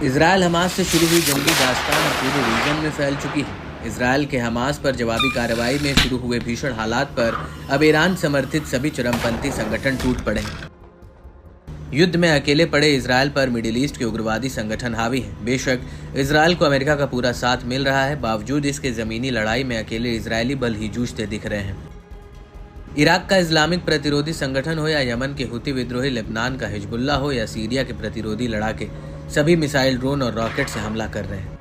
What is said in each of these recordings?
Israel Hamas से शुरू हुई जंगी दास्तान अब पूरे रीजन में फैल चुकी है। इजराइल के हमास पर जवाबी कार्रवाई में शुरू हुए भीषण हालात पर अब ईरान समर्थित सभी चरमपंथी संगठन टूट पड़े हैं। युद्ध में अकेले पड़े इजराइल पर मिडिल ईस्ट के उग्रवादी संगठन हावी हैं। बेशक इजराइल को अमेरिका का पूरा साथ मिल रहा है, बावजूद इसके जमीनी लड़ाई में अकेले इजरायली बल ही जूझते दिख रहे हैं। इराक का इस्लामिक प्रतिरोधी संगठन हो या यमन के हुती विद्रोही, लेबनान का हिजबुल्ला हो या सीरिया के प्रतिरोधी लड़ाके, सभी मिसाइल, ड्रोन और रॉकेट से हमला कर रहे हैं।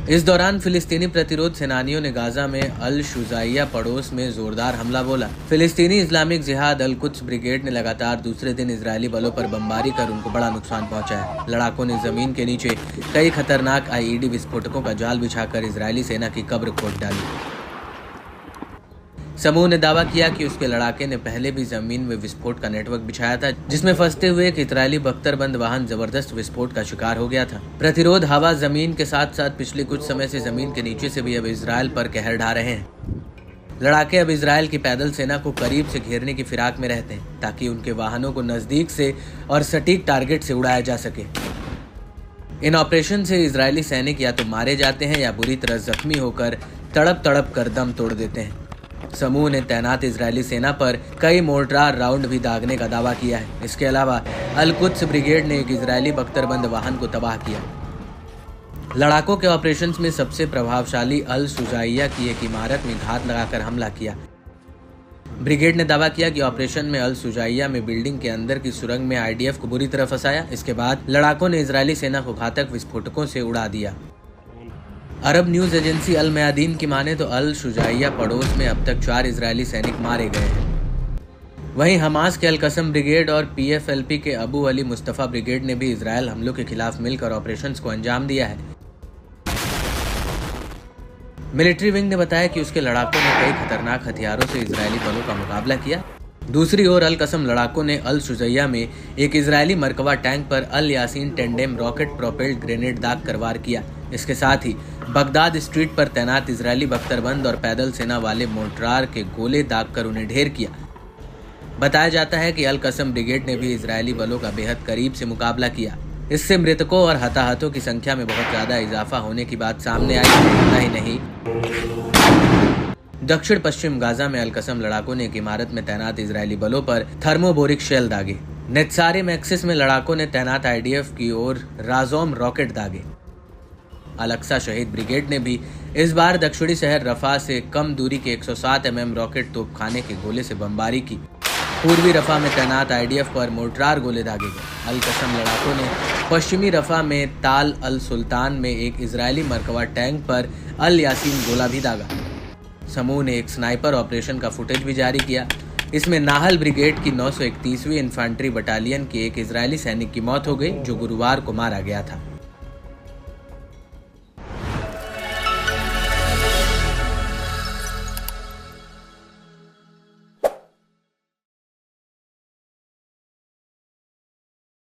इस दौरान फिलिस्तीनी प्रतिरोध सेनानियों ने गाजा में अल शुजाइया पड़ोस में जोरदार हमला बोला। फिलिस्तीनी इस्लामिक जिहाद अल कुद्स ब्रिगेड ने लगातार दूसरे दिन इजरायली बलों पर बमबारी कर उनको बड़ा नुकसान पहुंचाया। लड़ाकों ने जमीन के नीचे कई खतरनाक आईईडी विस्फोटकों का जाल बिछाकर इजरायली सेना की कब्र खोद डाली। समूह ने दावा किया कि उसके लड़ाके ने पहले भी जमीन में विस्फोट का नेटवर्क बिछाया था, जिसमें फंसते हुए एक इजरायली बख्तरबंद वाहन जबरदस्त विस्फोट का शिकार हो गया था। प्रतिरोध हवा जमीन के साथ साथ पिछले कुछ समय से जमीन के नीचे से भी अब इजराइल पर कहर ढा रहे हैं। लड़ाके अब इजराइल की पैदल सेना को करीब से घेरने की फिराक में रहते हैं, ताकि उनके वाहनों को नजदीक से और सटीक टारगेट से उड़ाया जा सके। इन ऑपरेशन से इजरायली सैनिक या तो मारे जाते हैं या बुरी तरह जख्मी होकर तड़प तड़प कर दम तोड़ देते हैं। समूह ने तैनात इजरायली सेना पर कई मोर्टार राउंड भी दागने का दावा किया है। इसके अलावा अल कुद्स ब्रिगेड ने एक इजरायली बख्तरबंद वाहन को तबाह किया। लड़ाकों के ऑपरेशंस में सबसे प्रभावशाली अल शुजाइया की एक इमारत में घात लगाकर हमला किया। ब्रिगेड ने दावा किया कि ऑपरेशन में अल शुजाइया में बिल्डिंग के अंदर की सुरंग में आईडीएफ को बुरी तरह फंसाया। इसके बाद लड़ाकों ने इजरायली सेना को घातक विस्फोटकों से उड़ा दिया। अरब न्यूज एजेंसी अल मयादीन की माने तो अल शुजाइया पड़ोस में अब तक 4 इजरायली सैनिक मारे गए हैं। वहीं हमास के अल कसम ब्रिगेड और पीएफएलपी के अबू अली मुस्तफा ब्रिगेड ने भी इजरायल हमलों के खिलाफ मिलकर ऑपरेशंस को अंजाम दिया है। मिलिट्री विंग ने बताया कि उसके लड़ाकों ने कई खतरनाक हथियारों से इजरायली बलों का मुकाबला किया। दूसरी ओर अल कसम लड़ाकों ने अल शुजाइया में एक इजरायली मरकवा टैंक पर Al Yassin tandem rocket propelled grenade दाग कर वार किया। इसके साथ ही बगदाद स्ट्रीट पर तैनात इजरायली बख्तरबंद और पैदल सेना वाले मोर्टार के गोले दाग कर उन्हें ढेर किया। बताया जाता है कि अल कसम ब्रिगेड ने भी इजरायली बलों का बेहद करीब से मुकाबला किया। इससे मृतकों और हताहतों की संख्या में बहुत ज्यादा इजाफा होने की बात सामने आई। इतना ही नहीं, दक्षिण पश्चिम गाजा में अल कसम लड़ाकों ने एक इमारत में तैनात इजरायली बलों पर थर्मोबोरिक शेल दागे। नेत्सारे मैक्सिस में लड़ाकों ने तैनात आईडीएफ की ओर राजोम रॉकेट दागे। अल-अक्सा शहीद ब्रिगेड ने भी इस बार दक्षिणी शहर रफा से कम दूरी के 107 mm रॉकेट तोपखाने के गोले से बमबारी की। पूर्वी रफा में तैनात आईडीएफ पर मोर्टार गोले दागे गए। अल कसम लड़ाकों ने पश्चिमी रफा में ताल अल सुल्तान में एक इजरायली मरकवा टैंक पर अल यासीन गोला भी दागा। समूह ने एक स्नाइपर ऑपरेशन का फुटेज भी जारी किया। इसमें नाहल ब्रिगेड की 931वीं इन्फेंट्री बटालियन के एक इजरायली सैनिक की मौत हो गई, जो गुरुवार को मारा गया था।